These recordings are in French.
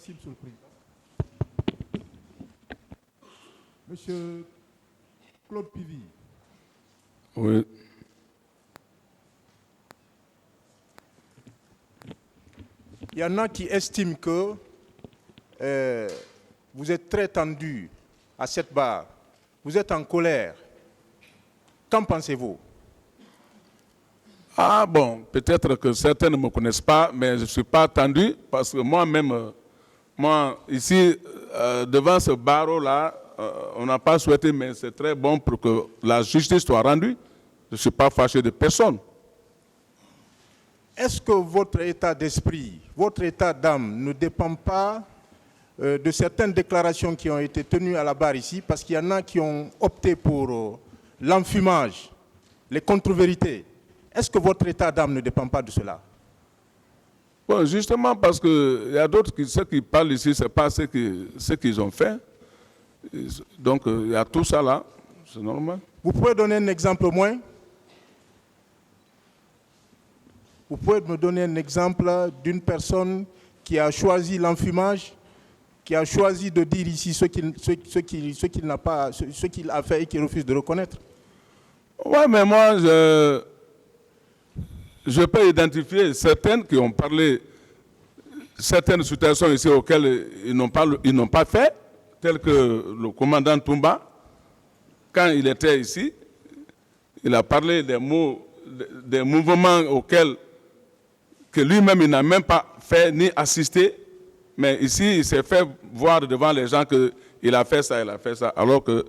Merci, Monsieur le Président. Monsieur Claude Pivy. Oui. Il y en a qui estiment que vous êtes très tendu à cette barre. Vous êtes en colère. Qu'en pensez-vous? Ah bon, peut-être que certains ne me connaissent pas, mais je ne suis pas tendu parce que moi-même, ici, devant ce barreau-là, on n'a pas souhaité, mais c'est très bon pour que la justice soit rendue. Je ne suis pas fâché de personne. Est-ce que votre état d'esprit, votre état d'âme ne dépend pas de certaines déclarations qui ont été tenues à la barre ici? Parce qu'il y en a qui ont opté pour l'enfumage, les contre-vérités. Est-ce que votre état d'âme ne dépend pas de cela? Bon, justement parce qu'il y a d'autres ceux qui parlent ici, ce n'est pas ce qu'ils ont fait. Donc, il y a tout ça là, c'est normal. Vous pouvez donner un exemple au moins? Vous pouvez me donner un exemple d'une personne qui a choisi l'enfumage, qui a choisi de dire ici ce qu'il a fait et qu'il refuse de reconnaître? Oui, mais moi, je peux identifier certaines qui ont parlé, certaines situations ici auxquelles ils n'ont pas fait, telles que le commandant Toumba, quand il était ici, il a parlé des mouvements auxquels que lui-même il n'a même pas fait ni assisté, mais ici il s'est fait voir devant les gens qu'il a fait ça, alors que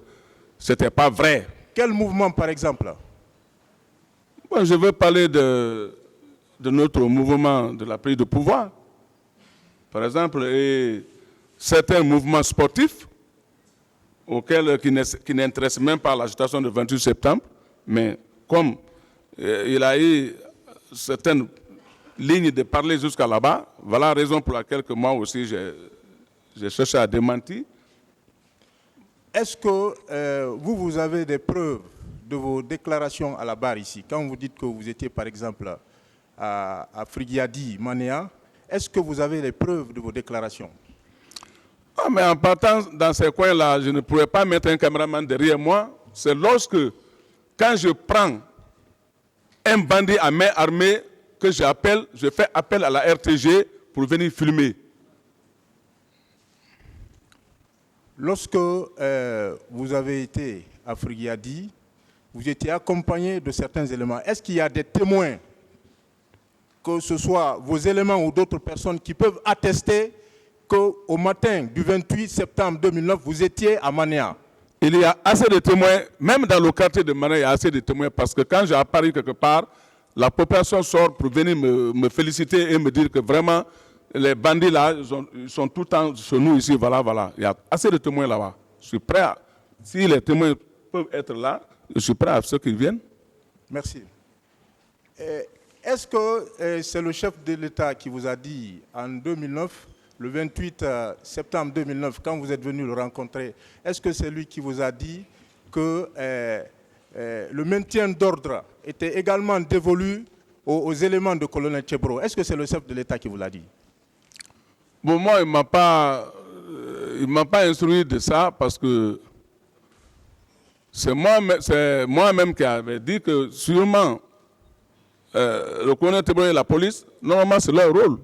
ce n'était pas vrai. Quel mouvement par exemple? Bon, je veux parler de notre mouvement de la prise de pouvoir, par exemple, et certains mouvements sportifs qui n'intéressent même pas l'agitation du 28 septembre, mais comme il a eu certaines lignes de parler jusqu'à là-bas, voilà la raison pour laquelle que moi aussi j'ai cherché à démentir. Est-ce que vous avez des preuves de vos déclarations à la barre ici? Quand vous dites que vous étiez par exemple à Frigiadi, Manéa, est-ce que vous avez les preuves de vos déclarations? Ah, mais en partant dans ces coins-là, je ne pourrais pas mettre un caméraman derrière moi. C'est lorsque, quand je prends un bandit à main armée, que je fais appel à la RTG pour venir filmer. Lorsque vous avez été à Frigiadi, vous étiez accompagné de certains éléments. Est-ce qu'il y a des témoins, que ce soit vos éléments ou d'autres personnes, qui peuvent attester qu'au matin du 28 septembre 2009, vous étiez à Manéa? Il y a assez de témoins, même dans le quartier de Manéa, il y a assez de témoins, parce que quand j'ai apparu quelque part, la population sort pour venir me féliciter et me dire que vraiment, les bandits là, ils sont tout le temps chez nous ici, voilà. Il y a assez de témoins là-bas. Je suis prêt si les témoins peuvent être là, je suis prêt à ceux qui viennent. Merci. Est-ce que c'est le chef de l'État qui vous a dit en 2009, le 28 septembre 2009, quand vous êtes venu le rencontrer, est-ce que c'est lui qui vous a dit que le maintien d'ordre était également dévolu aux éléments de colonel Tchebro? Est-ce que c'est le chef de l'État qui vous l'a dit? Bon, moi, il ne m'a pas instruit de ça parce que c'est moi-même qui avais dit que sûrement le colonel Tchebro et la police, normalement, c'est leur rôle.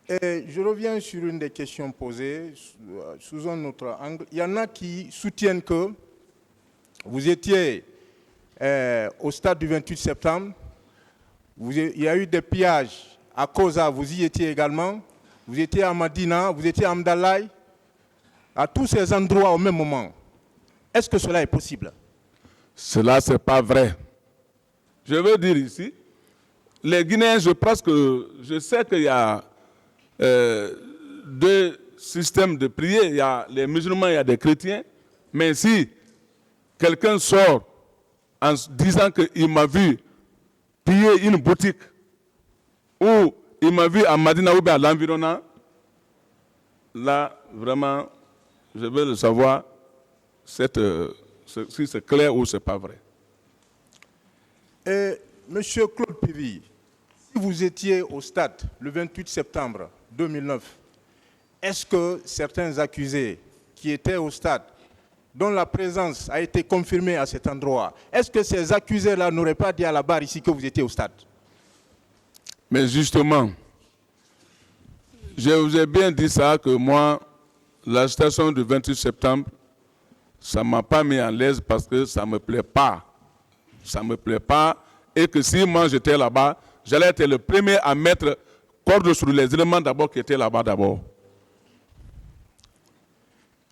Et je reviens sur une des questions posées sous un autre angle. Il y en a qui soutiennent que vous étiez au stade du 28 septembre, il y a eu des pillages à Koza, vous y étiez également, vous étiez à Madina, vous étiez à Amdalaï, à tous ces endroits au même moment. Est-ce que cela est possible? Cela, ce n'est pas vrai. Je veux dire ici, les Guinéens, je sais qu'il y a deux systèmes de prière, il y a les musulmans, il y a des chrétiens, mais si quelqu'un sort en disant qu'il m'a vu piller une boutique ou il m'a vu à Madina ou à l'environnement, là, vraiment, je veux le savoir si c'est clair ou ce n'est pas vrai. Et Monsieur Claude Pivy, vous étiez au stade le 28 septembre 2009, est-ce que certains accusés qui étaient au stade, dont la présence a été confirmée à cet endroit, est-ce que ces accusés-là n'auraient pas dit à la barre ici que vous étiez au stade? Mais justement, je vous ai bien dit ça, que moi, la station du 28 septembre, ça ne m'a pas mis à l'aise parce que ça ne me plaît pas. Ça ne me plaît pas. Et que si moi j'étais là-bas, j'allais être le premier à mettre corde sur les éléments d'abord qui étaient là-bas d'abord.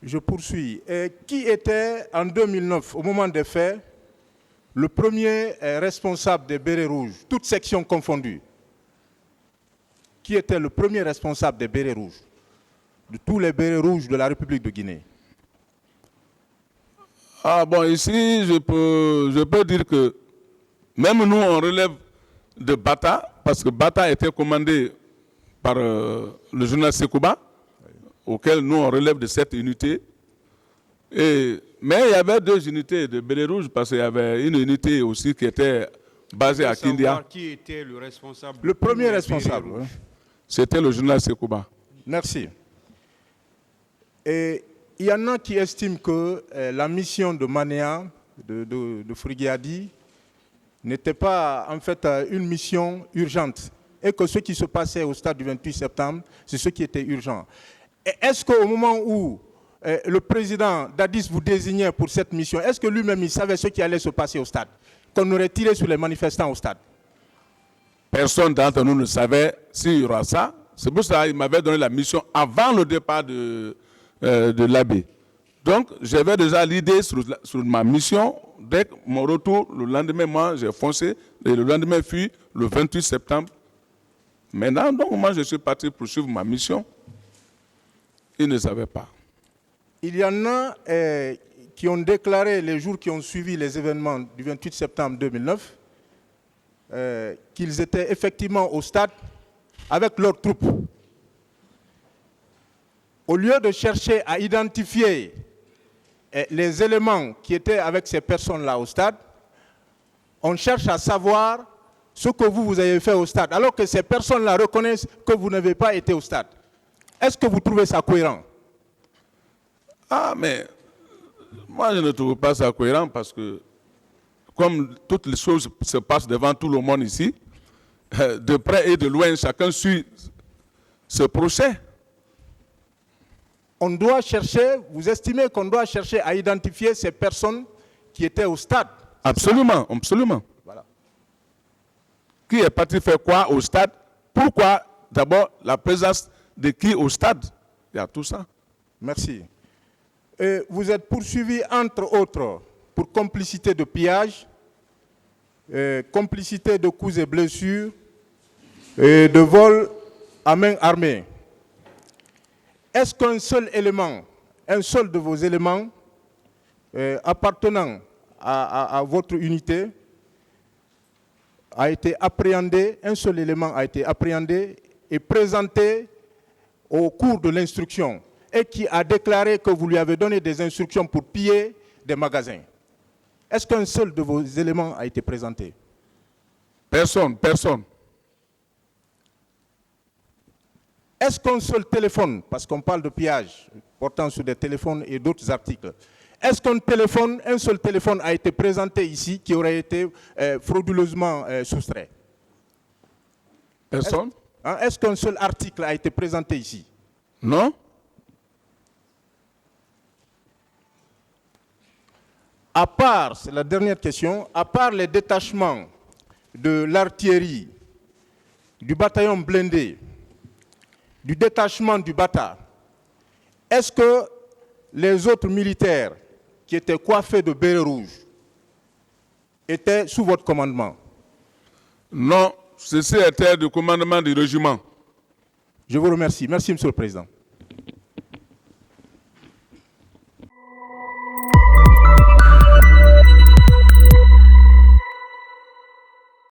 Je poursuis. Et qui était en 2009, au moment des faits, le premier responsable des bérets rouges, toutes sections confondues? Qui était le premier responsable des bérets rouges, de tous les bérets rouges de la République de Guinée? Ah bon, ici, je peux dire que même nous, on relève de Bata, parce que Bata était commandé par le général Sekouba, auquel nous, on relève de cette unité. Mais il y avait deux unités de bérets rouges, parce qu'il y avait une unité aussi qui était basée à Kindia. Qui était le responsable? Le premier responsable. Oui. C'était le général Sekouba. Merci. Et il y en a qui estiment que la mission de Manéa, de Frighiadi, n'était pas en fait une mission urgente et que ce qui se passait au stade du 28 septembre, c'est ce qui était urgent. Est-ce qu'au moment où le président Dadis vous désignait pour cette mission, est-ce que lui-même il savait ce qui allait se passer au stade? Qu'on aurait tiré sur les manifestants au stade? Personne d'entre nous ne savait s'il y aura ça. C'est pour ça qu'il m'avait donné la mission avant le départ de l'abbé. Donc, j'avais déjà l'idée sur ma mission. Dès mon retour, le lendemain, moi, j'ai foncé. Et le lendemain fut le 28 septembre. Maintenant, donc, moi, je suis parti pour suivre ma mission. Ils ne savaient pas. Il y en a qui ont déclaré les jours qui ont suivi les événements du 28 septembre 2009 qu'ils étaient effectivement au stade avec leurs troupes. Au lieu de chercher à identifier les éléments qui étaient avec ces personnes-là au stade, on cherche à savoir ce que vous avez fait au stade, alors que ces personnes-là reconnaissent que vous n'avez pas été au stade. Est-ce que vous trouvez ça cohérent? Ah, mais moi, je ne trouve pas ça cohérent parce que, comme toutes les choses se passent devant tout le monde ici, de près et de loin, chacun suit ce procès. On doit chercher, vous estimez qu'on doit chercher à identifier ces personnes qui étaient au stade? Absolument, absolument. Voilà. Qui est parti faire quoi au stade? Pourquoi d'abord la présence de qui au stade? Il y a tout ça. Merci. Et vous êtes poursuivi, entre autres, pour complicité de pillage, complicité de coups et blessures, et de vol à main armée. Est-ce qu'un seul élément, un seul de vos éléments appartenant à votre unité a été appréhendé, un seul élément a été appréhendé et présenté au cours de l'instruction et qui a déclaré que vous lui avez donné des instructions pour piller des magasins? Est-ce qu'un seul de vos éléments a été présenté? Personne, personne. Est-ce qu'un seul téléphone, parce qu'on parle de pillage portant sur des téléphones et d'autres articles, est-ce qu'un seul téléphone a été présenté ici qui aurait été frauduleusement soustrait? Personne. Est-ce qu'un seul article a été présenté ici? Non. À part, c'est la dernière question, à part les détachements de l'artillerie, du bataillon blindé, du détachement du Bata, est-ce que les autres militaires qui étaient coiffés de bérets rouges étaient sous votre commandement? Non, ceci était du commandement du régiment. Je vous remercie. Merci, Monsieur le Président.